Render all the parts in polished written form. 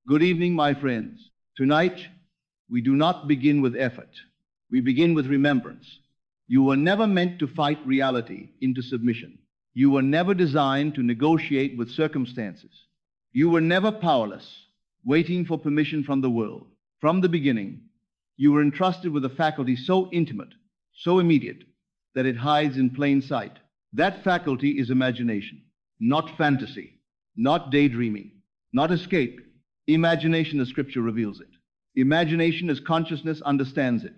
Good evening, my friends. Tonight, we do not begin with effort. We begin with remembrance. You were never meant to fight reality into submission. You were never designed to negotiate with circumstances. You were never powerless, waiting for permission from the world. From the beginning, you were entrusted with a faculty so intimate, so immediate, that it hides in plain sight. That faculty is imagination, not fantasy, not daydreaming, not escape. Imagination, as Scripture reveals it. Imagination as consciousness understands it.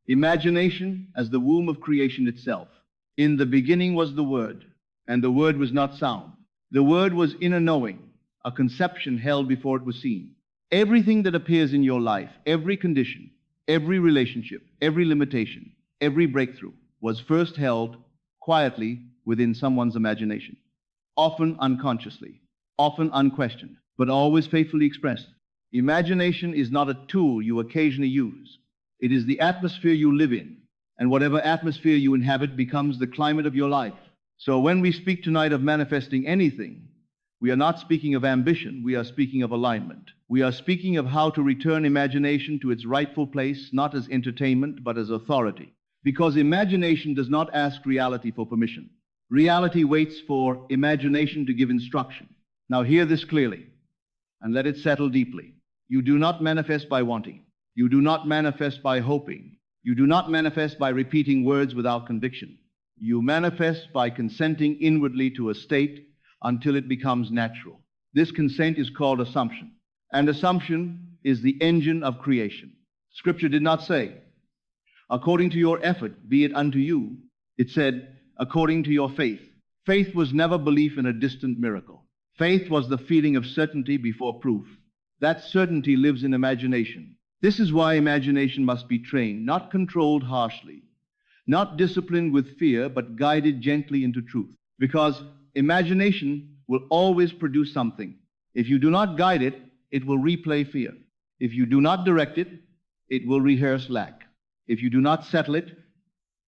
Imagination as the womb of creation itself. In the beginning was the Word, and the Word was not sound. The Word was inner knowing, a conception held before it was seen. Everything that appears in your life, every condition, every relationship, every limitation, every breakthrough, was first held quietly within someone's imagination, often unconsciously, often unquestioned, but always faithfully expressed. Imagination is not a tool you occasionally use. It is the atmosphere you live in, and whatever atmosphere you inhabit becomes the climate of your life. So when we speak tonight of manifesting anything, we are not speaking of ambition, we are speaking of alignment. We are speaking of how to return imagination to its rightful place, not as entertainment, but as authority. Because imagination does not ask reality for permission. Reality waits for imagination to give instruction. Now hear this clearly, and let it settle deeply. You do not manifest by wanting. You do not manifest by hoping. You do not manifest by repeating words without conviction. You manifest by consenting inwardly to a state until it becomes natural. This consent is called assumption, and assumption is the engine of creation. Scripture did not say, according to your effort, be it unto you. It said, according to your faith. Faith was never belief in a distant miracle. Faith was the feeling of certainty before proof. That certainty lives in imagination. This is why imagination must be trained, not controlled harshly, not disciplined with fear, but guided gently into truth. Because imagination will always produce something. If you do not guide it, it will replay fear. If you do not direct it, it will rehearse lack. If you do not settle it,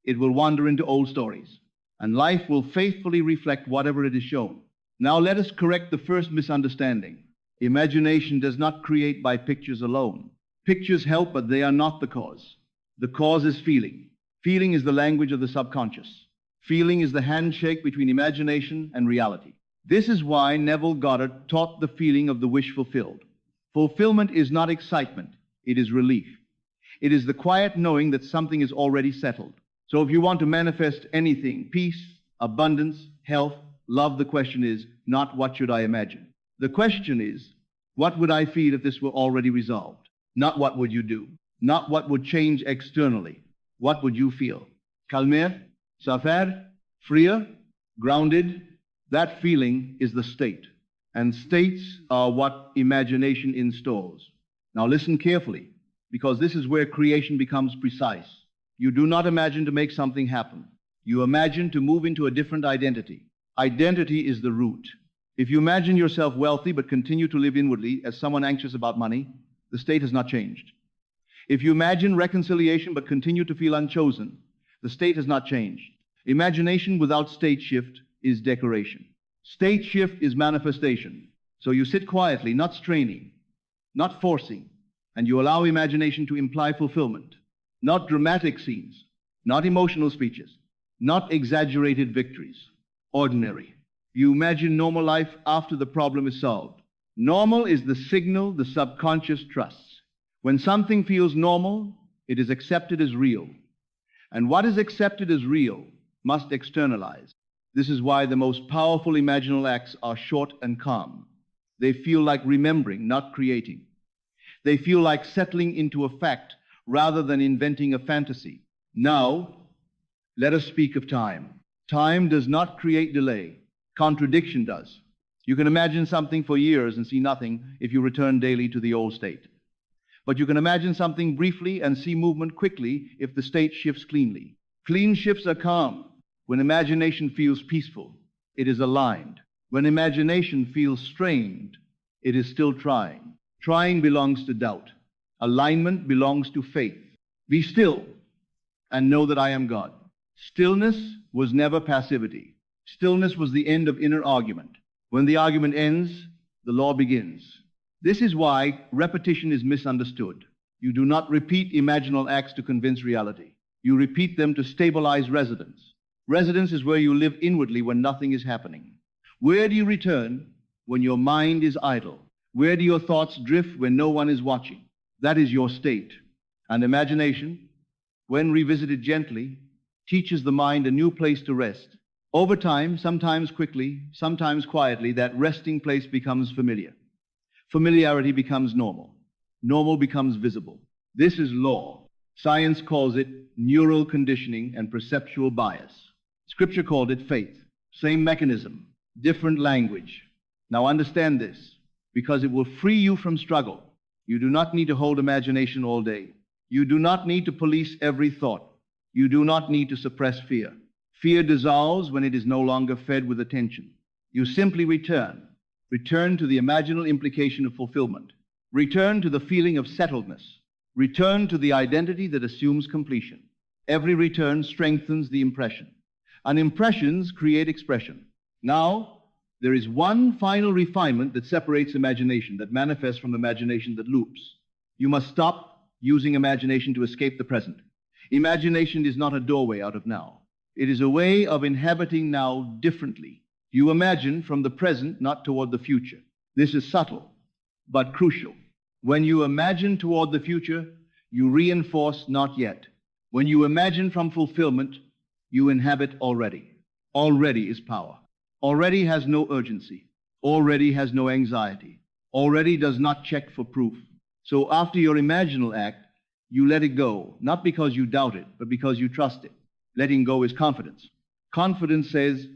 it will wander into old stories. And life will faithfully reflect whatever it is shown. Now let us correct the first misunderstanding. Imagination does not create by pictures alone. Pictures help, but they are not the cause. The cause is feeling. Feeling is the language of the subconscious. Feeling is the handshake between imagination and reality. This is why Neville Goddard taught the feeling of the wish fulfilled. Fulfillment is not excitement, it is relief. It is the quiet knowing that something is already settled. So if you want to manifest anything, peace, abundance, health, love, the question is not what should I imagine. The question is, what would I feel if this were already resolved? Not what would you do. Not what would change externally. What would you feel? Calmer, safer, freer, grounded. That feeling is the state. And states are what imagination installs. Now listen carefully, because this is where creation becomes precise. You do not imagine to make something happen. You imagine to move into a different identity. Identity is the root. If you imagine yourself wealthy but continue to live inwardly as someone anxious about money, the state has not changed. If you imagine reconciliation but continue to feel unchosen, the state has not changed. Imagination without state shift is decoration. State shift is manifestation. So you sit quietly, not straining, not forcing, and you allow imagination to imply fulfillment. Not dramatic scenes, not emotional speeches, not exaggerated victories. Ordinary. You imagine normal life after the problem is solved. Normal is the signal the subconscious trusts. When something feels normal, it is accepted as real. And what is accepted as real must externalize. This is why the most powerful imaginal acts are short and calm. They feel like remembering, not creating. They feel like settling into a fact rather than inventing a fantasy. Now, let us speak of time. Time does not create delay. Contradiction does. You can imagine something for years and see nothing if you return daily to the old state. But you can imagine something briefly and see movement quickly if the state shifts cleanly. Clean shifts are calm. When imagination feels peaceful, it is aligned. When imagination feels strained, it is still trying. Trying belongs to doubt. Alignment belongs to faith. Be still and know that I am God. Stillness was never passivity. Stillness was the end of inner argument. When the argument ends, the law begins. This is why repetition is misunderstood. You do not repeat imaginal acts to convince reality. You repeat them to stabilize residence. Residence is where you live inwardly when nothing is happening. Where do you return when your mind is idle? Where do your thoughts drift when no one is watching? That is your state. And imagination, when revisited gently, teaches the mind a new place to rest. Over time, sometimes quickly, sometimes quietly, that resting place becomes familiar. Familiarity becomes normal. Normal becomes visible. This is law. Science calls it neural conditioning and perceptual bias. Scripture called it faith. Same mechanism, different language. Now understand this, because it will free you from struggle. You do not need to hold imagination all day. You do not need to police every thought. You do not need to suppress fear. Fear dissolves when it is no longer fed with attention. You simply return. Return to the imaginal implication of fulfillment. Return to the feeling of settledness. Return to the identity that assumes completion. Every return strengthens the impression. And impressions create expression. Now, there is one final refinement that separates imagination, that manifests from imagination that loops. You must stop using imagination to escape the present. Imagination is not a doorway out of now. It is a way of inhabiting now differently. You imagine from the present, not toward the future. This is subtle, but crucial. When you imagine toward the future, you reinforce not yet. When you imagine from fulfillment, you inhabit already. Already is power. Already has no urgency. Already has no anxiety. Already does not check for proof. So after your imaginal act, you let it go, not because you doubt it, but because you trust it. Letting go is confidence. Confidence says,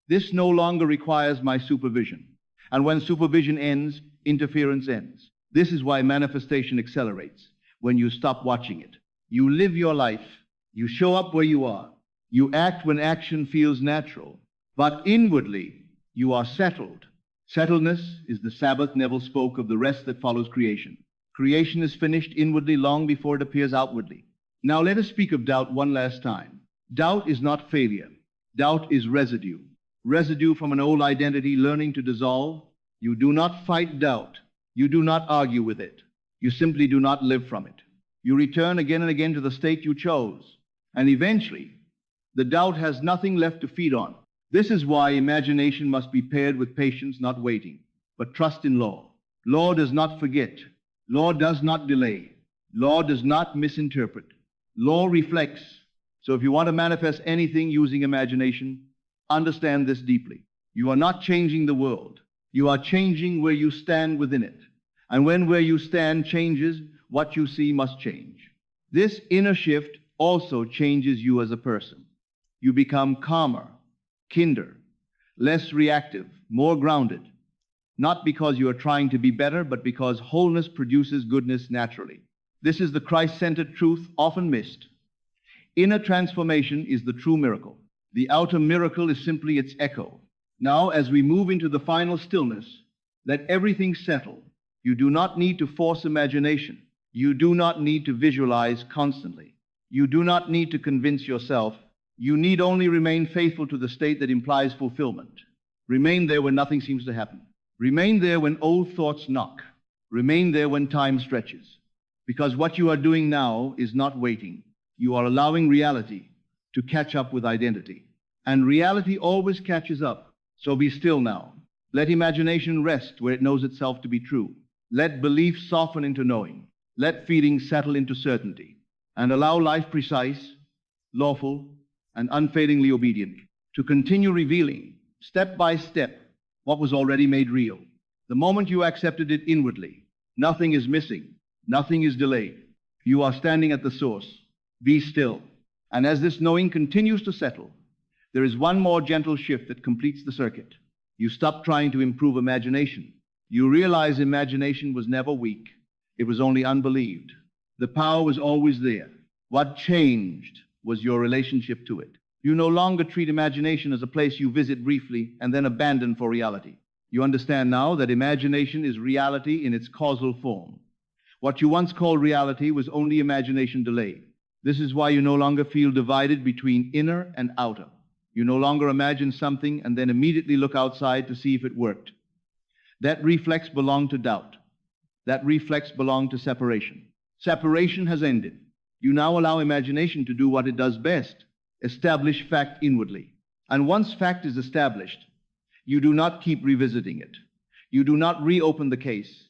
this no longer requires my supervision. And when supervision ends, interference ends. This is why manifestation accelerates when you stop watching it. You live your life. You show up where you are. You act when action feels natural. But inwardly, you are settled. Settledness is the Sabbath Neville spoke of the rest that follows creation. Creation is finished inwardly long before it appears outwardly. Now let us speak of doubt one last time. Doubt is not failure. Doubt is residue. Residue from an old identity learning to dissolve. You do not fight doubt. You do not argue with it. You simply do not live from it. You return again and again to the state you chose. And eventually, the doubt has nothing left to feed on. This is why imagination must be paired with patience, not waiting, but trust in law. Law does not forget. Law does not delay. Law does not misinterpret. Law reflects. So if you want to manifest anything using imagination, understand this deeply. You are not changing the world. You are changing where you stand within it. And when where you stand changes, what you see must change. This inner shift also changes you as a person. You become calmer, kinder, less reactive, more grounded. Not because you are trying to be better, but because wholeness produces goodness naturally. This is the Christ-centered truth often missed. Inner transformation is the true miracle. The outer miracle is simply its echo. Now, as we move into the final stillness, let everything settle. You do not need to force imagination. You do not need to visualize constantly. You do not need to convince yourself. You need only remain faithful to the state that implies fulfillment. Remain there when nothing seems to happen. Remain there when old thoughts knock. Remain there when time stretches. Because what you are doing now is not waiting. You are allowing reality to catch up with identity. And reality always catches up. So be still now. Let imagination rest where it knows itself to be true. Let belief soften into knowing. Let feeling settle into certainty. And allow life precise, lawful, and unfailingly obedient to continue revealing, step by step, what was already made real. The moment you accepted it inwardly, nothing is missing, nothing is delayed. You are standing at the source. Be still. And as this knowing continues to settle, there is one more gentle shift that completes the circuit. You stop trying to improve imagination. You realize imagination was never weak. It was only unbelieved. The power was always there. What changed was your relationship to it. You no longer treat imagination as a place you visit briefly and then abandon for reality. You understand now that imagination is reality in its causal form. What you once called reality was only imagination delayed. This is why you no longer feel divided between inner and outer. You no longer imagine something and then immediately look outside to see if it worked. That reflex belonged to doubt. That reflex belonged to separation. Separation has ended. You now allow imagination to do what it does best, establish fact inwardly. And once fact is established, you do not keep revisiting it. You do not reopen the case.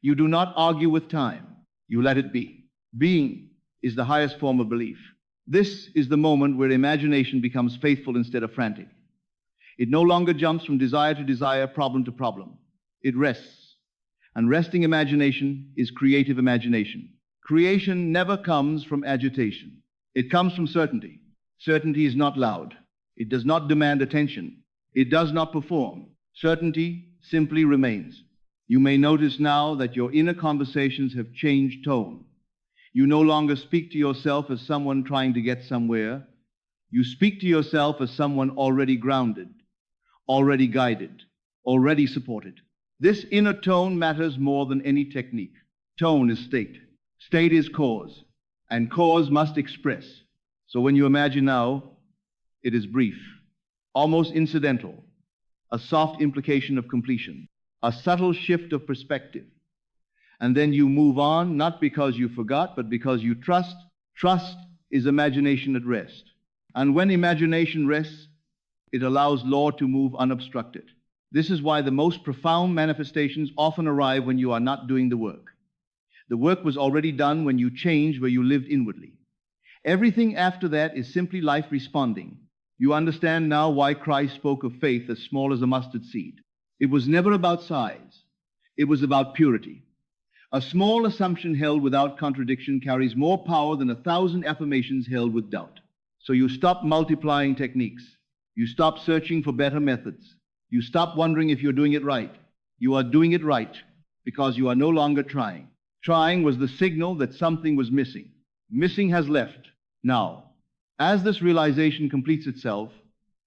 You do not argue with time. You let it be. Being is the highest form of belief. This is the moment where imagination becomes faithful instead of frantic. It no longer jumps from desire to desire, problem to problem. It rests. And resting imagination is creative imagination. Creation never comes from agitation. It comes from certainty. Certainty is not loud. It does not demand attention. It does not perform. Certainty simply remains. You may notice now that your inner conversations have changed tone. You no longer speak to yourself as someone trying to get somewhere. You speak to yourself as someone already grounded, already guided, already supported. This inner tone matters more than any technique. Tone is state. State is cause, and cause must express. So when you imagine now, it is brief, almost incidental, a soft implication of completion, a subtle shift of perspective. And then you move on, not because you forgot, but because you trust. Trust is imagination at rest. And when imagination rests, it allows law to move unobstructed. This is why the most profound manifestations often arrive when you are not doing the work. The work was already done when you changed where you lived inwardly. Everything after that is simply life responding. You understand now why Christ spoke of faith as small as a mustard seed. It was never about size. It was about purity. A small assumption held without contradiction carries more power than 1,000 affirmations held with doubt. So you stop multiplying techniques. You stop searching for better methods. You stop wondering if you're doing it right. You are doing it right because you are no longer trying. Trying was the signal that something was missing. Missing has left. Now, as this realization completes itself,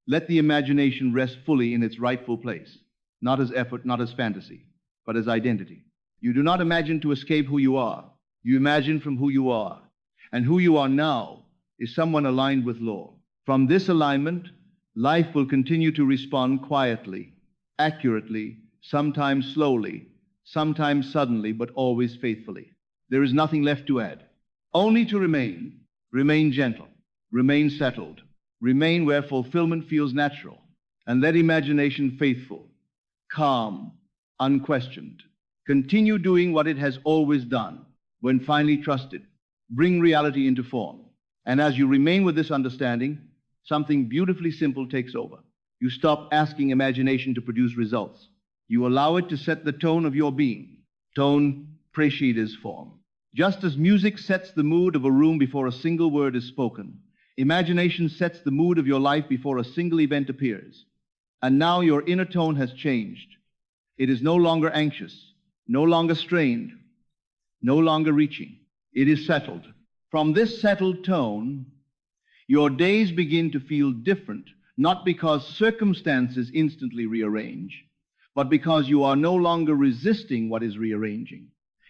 let the imagination rest fully in its rightful place, not as effort, not as fantasy, but as identity. You do not imagine to escape who you are. You imagine from who you are. And who you are now is someone aligned with law. From this alignment, life will continue to respond quietly, accurately, sometimes slowly, sometimes suddenly, but always faithfully. There is nothing left to add. Only to remain. Remain gentle. Remain settled. Remain where fulfillment feels natural. And let imagination faithful, calm, unquestioned. Continue doing what it has always done when finally trusted. Bring reality into form. And as you remain with this understanding, something beautifully simple takes over. You stop asking imagination to produce results. You allow it to set the tone of your being. Tone precedes form. Just as music sets the mood of a room before a single word is spoken, imagination sets the mood of your life before a single event appears. And now your inner tone has changed. It is no longer anxious, no longer strained, no longer reaching. It is settled. From this settled tone, your days begin to feel different, not because circumstances instantly rearrange, but because you are no longer resisting what is rearranging.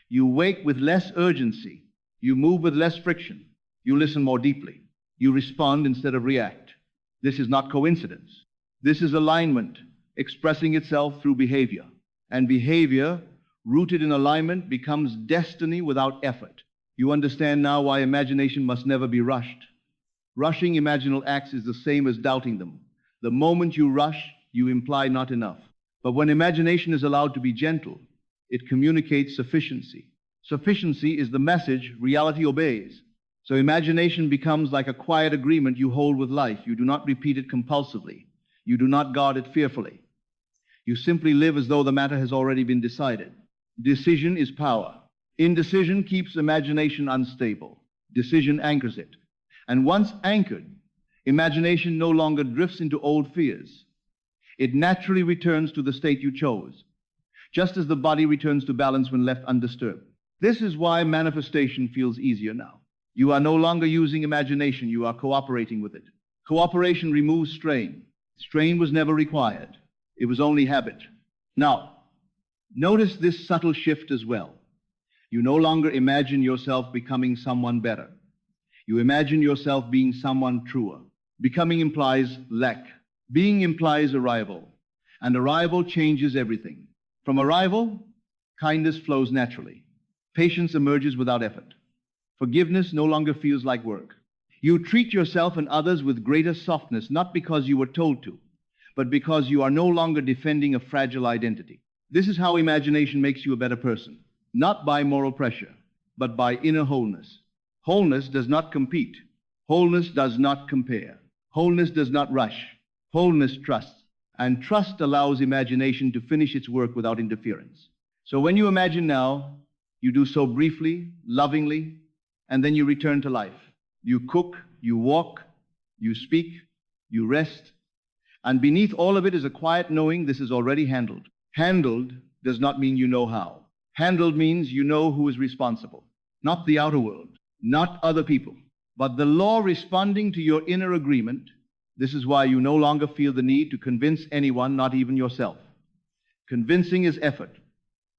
You wake with less urgency. You move with less friction. You listen more deeply. You respond instead of react. This is not coincidence. This is alignment expressing itself through behavior. And behavior, rooted in alignment, becomes destiny without effort. You understand now why imagination must never be rushed. Rushing imaginal acts is the same as doubting them. The moment you rush, you imply not enough. But when imagination is allowed to be gentle, it communicates sufficiency. Sufficiency is the message reality obeys. So imagination becomes like a quiet agreement you hold with life. You do not repeat it compulsively. You do not guard it fearfully. You simply live as though the matter has already been decided. Decision is power. Indecision keeps imagination unstable. Decision anchors it. And once anchored, imagination no longer drifts into old fears. It naturally returns to the state you chose, just as the body returns to balance when left undisturbed. This is why manifestation feels easier now. You are no longer using imagination, you are cooperating with it. Cooperation removes strain. Strain was never required. It was only habit. Now, notice this subtle shift as well. You no longer imagine yourself becoming someone better. You imagine yourself being someone truer. Becoming implies lack. Being implies arrival. And arrival changes everything. From arrival, Kindness flows naturally. Patience emerges without effort. Forgiveness no longer feels like work. You treat yourself and others with greater softness, not because you were told to, but because you are no longer defending a fragile identity. This is how imagination makes you a better person, not by moral pressure, but by inner wholeness. Wholeness does not compete. Wholeness does not compare. Wholeness does not rush. Wholeness trusts. And trust allows imagination to finish its work without interference. So when you imagine now, you do so briefly, lovingly, and then you return to life. You cook, you walk, you speak, you rest, and beneath all of it is a quiet knowing this is already handled. Handled does not mean you know how. Handled means you know who is responsible. Not the outer world, not other people, but the law responding to your inner agreement. This is why you no longer feel the need to convince anyone, not even yourself. Convincing is effort.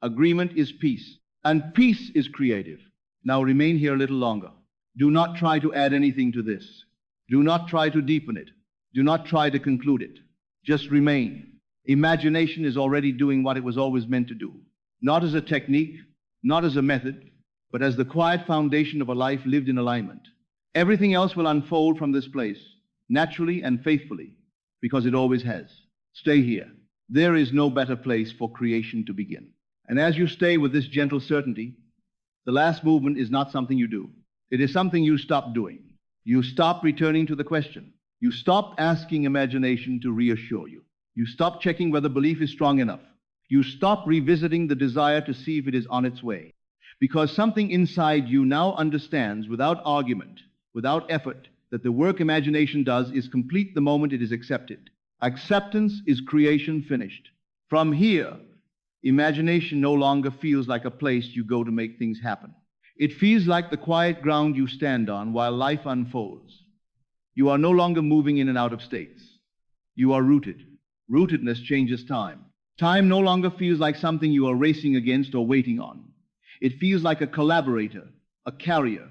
Agreement is peace. And peace is creative. Now remain here a little longer. Do not try to add anything to this. Do not try to deepen it. Do not try to conclude it. Just remain. Imagination is already doing what it was always meant to do. Not as a technique, not as a method, but as the quiet foundation of a life lived in alignment. Everything else will unfold from this place, naturally and faithfully, because it always has. Stay here. There is no better place for creation to begin. And as you stay with this gentle certainty, the last movement is not something you do. It is something you stop doing. You stop returning to the question. You stop asking imagination to reassure you. You stop checking whether belief is strong enough. You stop revisiting the desire to see if it is on its way. Because something inside you now understands without argument, without effort, that the work imagination does is complete the moment it is accepted. Acceptance is creation finished. From here, imagination no longer feels like a place you go to make things happen. It feels like the quiet ground you stand on while life unfolds. You are no longer moving in and out of states. You are rooted. Rootedness changes time. Time no longer feels like something you are racing against or waiting on. It feels like a collaborator, a carrier,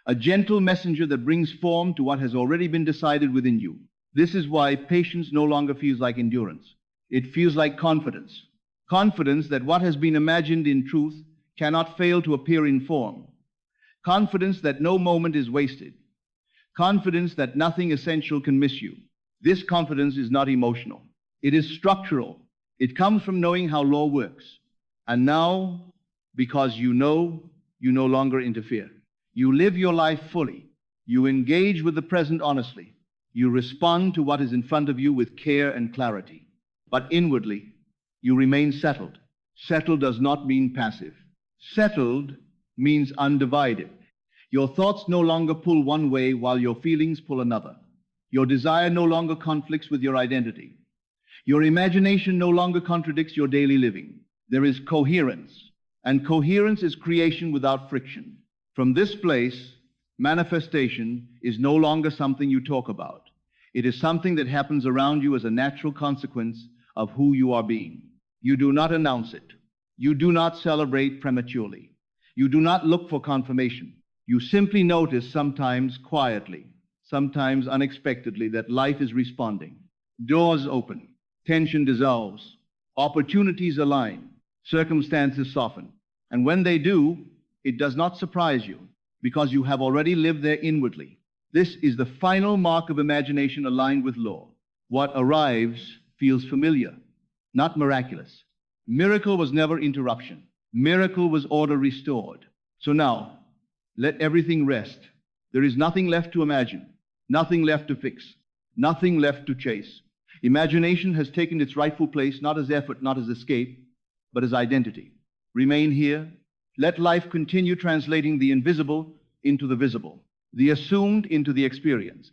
a gentle messenger that brings form to what has already been decided within you. This is why patience no longer feels like endurance. It feels like confidence. Confidence that what has been imagined in truth cannot fail to appear in form. Confidence that no moment is wasted. Confidence that nothing essential can miss you. This confidence is not emotional. It is structural. It comes from knowing how law works. And now, because you know, you no longer interfere. You live your life fully. You engage with the present honestly. You respond to what is in front of you with care and clarity. But inwardly, you remain settled. Settled does not mean passive. Settled means undivided. Your thoughts no longer pull one way while your feelings pull another. Your desire no longer conflicts with your identity. Your imagination no longer contradicts your daily living. There is coherence, and coherence is creation without friction. From this place, manifestation is no longer something you talk about. It is something that happens around you as a natural consequence of who you are being. You do not announce it. You do not celebrate prematurely. You do not look for confirmation. You simply notice, sometimes quietly, sometimes unexpectedly, that life is responding. Doors open, tension dissolves, opportunities align, circumstances soften. And when they do, it does not surprise you, because you have already lived there inwardly. This is the final mark of imagination aligned with law. What arrives feels familiar, not miraculous. Miracle was never interruption. Miracle was order restored. So now, let everything rest. There is nothing left to imagine, nothing left to fix, nothing left to chase. Imagination has taken its rightful place, not as effort, not as escape, but as identity. Remain here. Let life continue translating the invisible into the visible, the assumed into the experienced,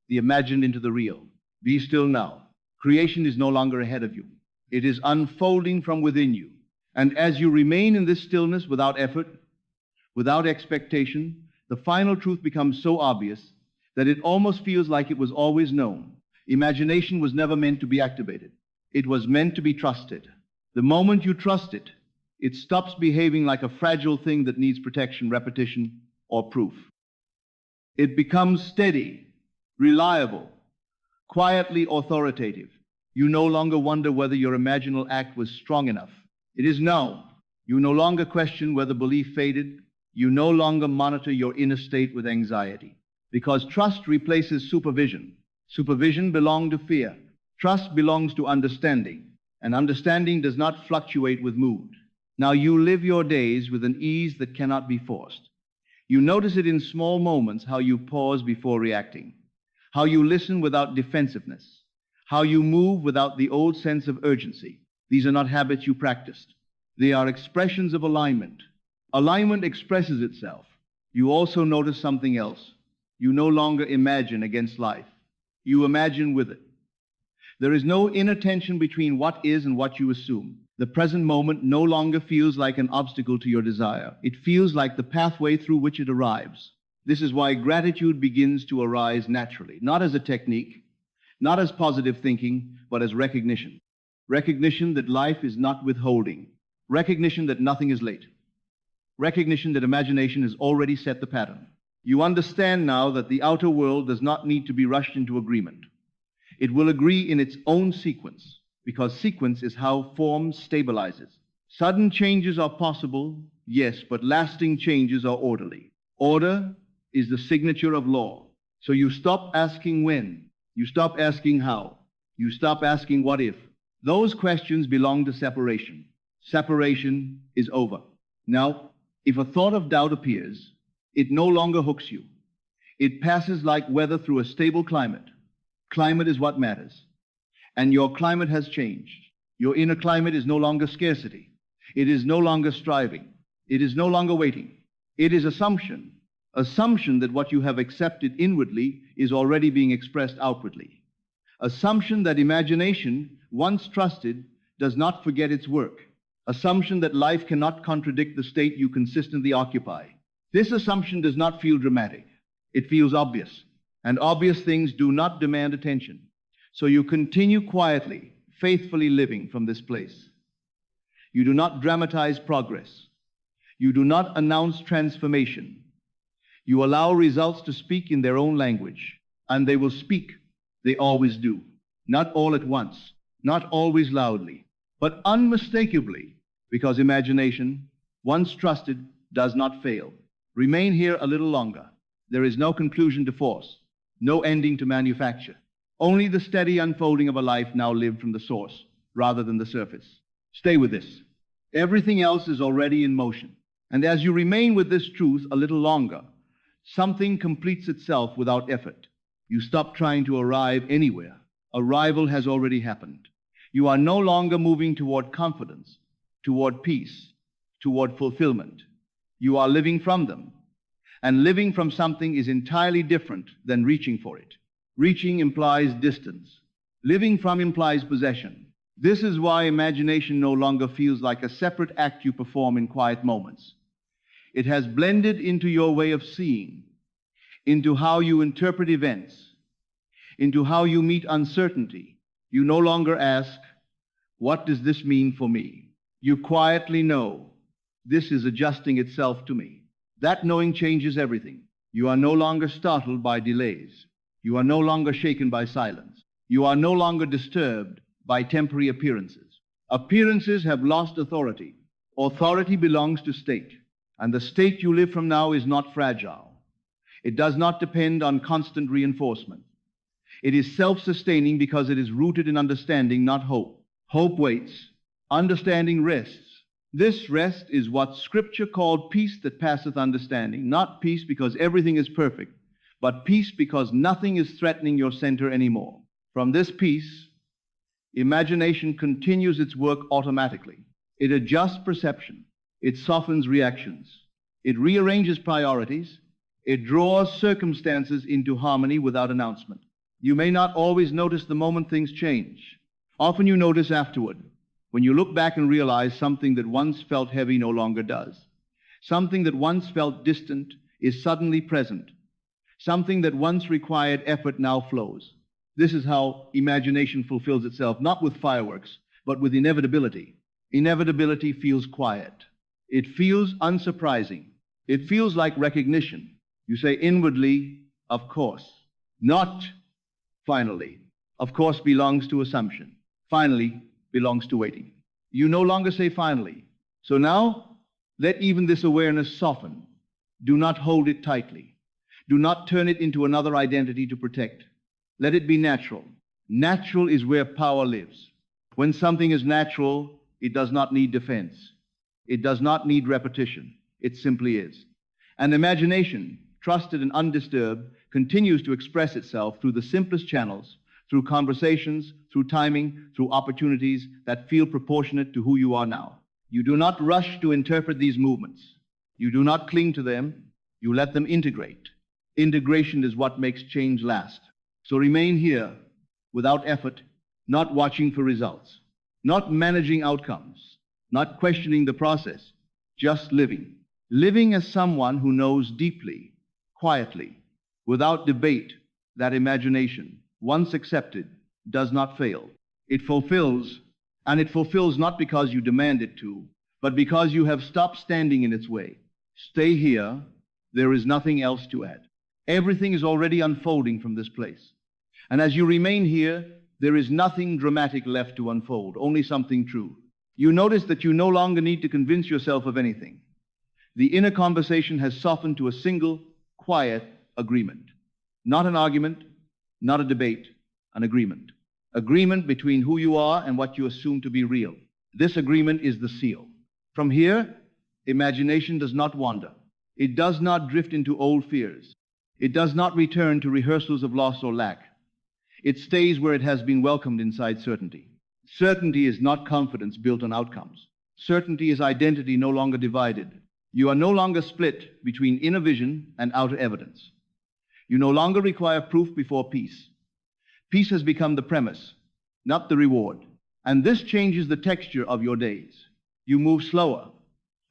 the imagined into the real. Be still now. Creation is no longer ahead of you. It is unfolding from within you. And as you remain in this stillness without effort, without expectation, the final truth becomes so obvious that it almost feels like it was always known. Imagination was never meant to be activated. It was meant to be trusted. The moment you trust it, it stops behaving like a fragile thing that needs protection, repetition, or proof. It becomes steady, reliable, quietly authoritative. You no longer wonder whether your imaginal act was strong enough. It is now. You no longer question whether belief faded. You no longer monitor your inner state with anxiety. Because trust replaces supervision. Supervision belongs to fear. Trust belongs to understanding. And understanding does not fluctuate with mood. Now you live your days with an ease that cannot be forced. You notice it in small moments, how you pause before reacting, how you listen without defensiveness, how you move without the old sense of urgency. These are not habits you practiced. They are expressions of alignment. Alignment expresses itself. You also notice something else. You no longer imagine against life. You imagine with it. There is no inner tension between what is and what you assume. The present moment no longer feels like an obstacle to your desire. It feels like the pathway through which it arrives. This is why gratitude begins to arise naturally, not as a technique, not as positive thinking, but as recognition. Recognition that life is not withholding. Recognition that nothing is late. Recognition that imagination has already set the pattern. You understand now that the outer world does not need to be rushed into agreement. It will agree in its own sequence, because sequence is how form stabilizes. Sudden changes are possible, yes, but lasting changes are orderly. Order is the signature of law. So you stop asking when, you stop asking how, you stop asking what if. Those questions belong to separation. Separation is over. Now, if a thought of doubt appears, it no longer hooks you. It passes like weather through a stable climate. Climate is what matters. And your climate has changed. Your inner climate is no longer scarcity. It is no longer striving. It is no longer waiting. It is assumption. Assumption that what you have accepted inwardly is already being expressed outwardly. Assumption that imagination, once trusted, does not forget its work. Assumption that life cannot contradict the state you consistently occupy. This assumption does not feel dramatic. It feels obvious. And obvious things do not demand attention. So you continue quietly, faithfully living from this place. You do not dramatize progress. You do not announce transformation. You allow results to speak in their own language, and they will speak. They always do. Not all at once, not always loudly, but unmistakably, because imagination, once trusted, does not fail. Remain here a little longer. There is no conclusion to force, no ending to manufacture. Only the steady unfolding of a life now lived from the source, rather than the surface. Stay with this. Everything else is already in motion. And as you remain with this truth a little longer, something completes itself without effort. You stop trying to arrive anywhere. Arrival has already happened. You are no longer moving toward confidence, toward peace, toward fulfillment. You are living from them. And living from something is entirely different than reaching for it. Reaching implies distance. Living from implies possession. This is why imagination no longer feels like a separate act you perform in quiet moments. It has blended into your way of seeing, into how you interpret events, into how you meet uncertainty. You no longer ask, what does this mean for me? You quietly know, this is adjusting itself to me. That knowing changes everything. You are no longer startled by delays. You are no longer shaken by silence. You are no longer disturbed by temporary appearances. Appearances have lost authority. Authority belongs to state. And the state you live from now is not fragile. It does not depend on constant reinforcement. It is self-sustaining because it is rooted in understanding, not hope. Hope waits. Understanding rests. This rest is what Scripture called peace that passeth understanding. Not peace because everything is perfect, but peace because nothing is threatening your center anymore. From this peace, imagination continues its work automatically. It adjusts perception. It softens reactions. It rearranges priorities. It draws circumstances into harmony without announcement. You may not always notice the moment things change. Often you notice afterward, when you look back and realize something that once felt heavy no longer does. Something that once felt distant is suddenly present. Something that once required effort now flows. This is how imagination fulfills itself, not with fireworks, but with inevitability. Inevitability feels quiet. It feels unsurprising. It feels like recognition. You say inwardly, of course. Not finally. Of course belongs to assumption. Finally belongs to waiting. You no longer say finally. So now, let even this awareness soften. Do not hold it tightly. Do not turn it into another identity to protect. Let it be natural. Natural is where power lives. When something is natural, it does not need defense. It does not need repetition. It simply is. And imagination, trusted and undisturbed, continues to express itself through the simplest channels, through conversations, through timing, through opportunities that feel proportionate to who you are now. You do not rush to interpret these movements. You do not cling to them. You let them integrate. Integration is what makes change last. So remain here without effort, not watching for results, not managing outcomes, not questioning the process, just living. Living as someone who knows deeply, quietly, without debate, that imagination, once accepted, does not fail. It fulfills, and it fulfills not because you demand it to, but because you have stopped standing in its way. Stay here. There is nothing else to add. Everything is already unfolding from this place. And as you remain here, there is nothing dramatic left to unfold, only something true. You notice that you no longer need to convince yourself of anything. The inner conversation has softened to a single, quiet agreement. Not an argument, not a debate, an agreement. Agreement between who you are and what you assume to be real. This agreement is the seal. From here, imagination does not wander. It does not drift into old fears. It does not return to rehearsals of loss or lack. It stays where it has been welcomed inside certainty. Certainty is not confidence built on outcomes. Certainty is identity no longer divided. You are no longer split between inner vision and outer evidence. You no longer require proof before peace. Peace has become the premise, not the reward. And this changes the texture of your days. You move slower,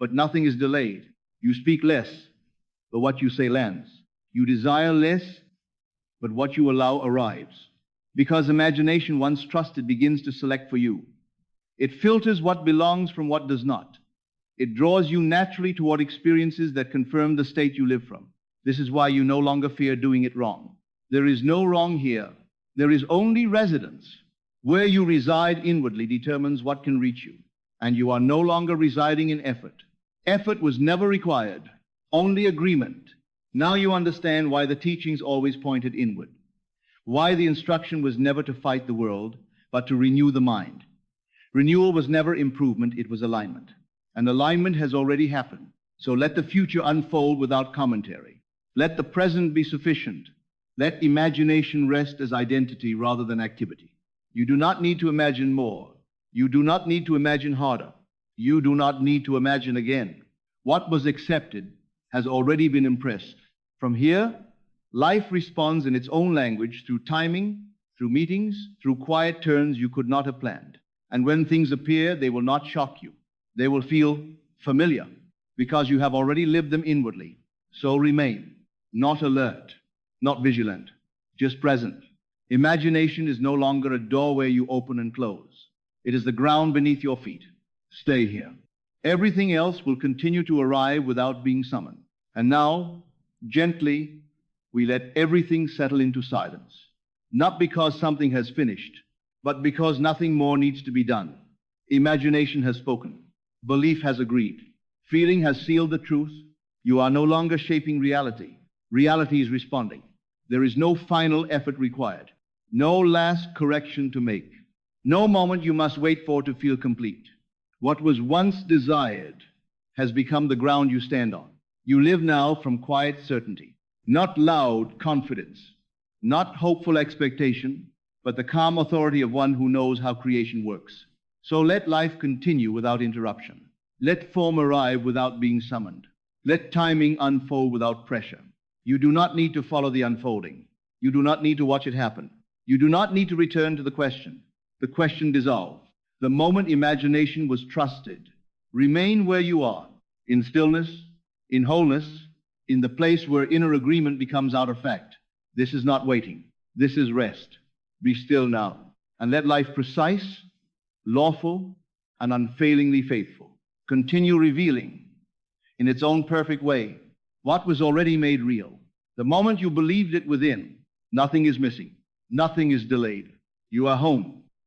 but nothing is delayed. You speak less, but what you say lands. You desire less, but what you allow arrives. Because imagination, once trusted, begins to select for you. It filters what belongs from what does not. It draws you naturally toward experiences that confirm the state you live from. This is why you no longer fear doing it wrong. There is no wrong here. There is only residence. Where you reside inwardly determines what can reach you. And you are no longer residing in effort. Effort was never required, only agreement. Now you understand why the teachings always pointed inward. Why the instruction was never to fight the world, but to renew the mind. Renewal was never improvement, it was alignment. And alignment has already happened. So let the future unfold without commentary. Let the present be sufficient. Let imagination rest as identity rather than activity. You do not need to imagine more. You do not need to imagine harder. You do not need to imagine again. What was accepted has already been impressed. From here, life responds in its own language through timing, through meetings, through quiet turns you could not have planned. And when things appear, they will not shock you. They will feel familiar because you have already lived them inwardly. So remain, not alert, not vigilant, just present. Imagination is no longer a doorway you open and close. It is the ground beneath your feet. Stay here. Everything else will continue to arrive without being summoned. And now, gently, we let everything settle into silence. Not because something has finished, but because nothing more needs to be done. Imagination has spoken. Belief has agreed. Feeling has sealed the truth. You are no longer shaping reality. Reality is responding. There is no final effort required. No last correction to make. No moment you must wait for to feel complete. What was once desired has become the ground you stand on. You live now from quiet certainty, not loud confidence, not hopeful expectation, but the calm authority of one who knows how creation works. So let life continue without interruption. Let form arrive without being summoned. Let timing unfold without pressure. You do not need to follow the unfolding. You do not need to watch it happen. You do not need to return to the question. The question dissolved. The moment imagination was trusted. Remain where you are, in stillness, in wholeness, in the place where inner agreement becomes outer fact. This is not waiting. This is rest. Be still now, and let life precise, lawful, and unfailingly faithful continue revealing in its own perfect way what was already made real. The moment you believed it within, nothing is missing. Nothing is delayed. You are home.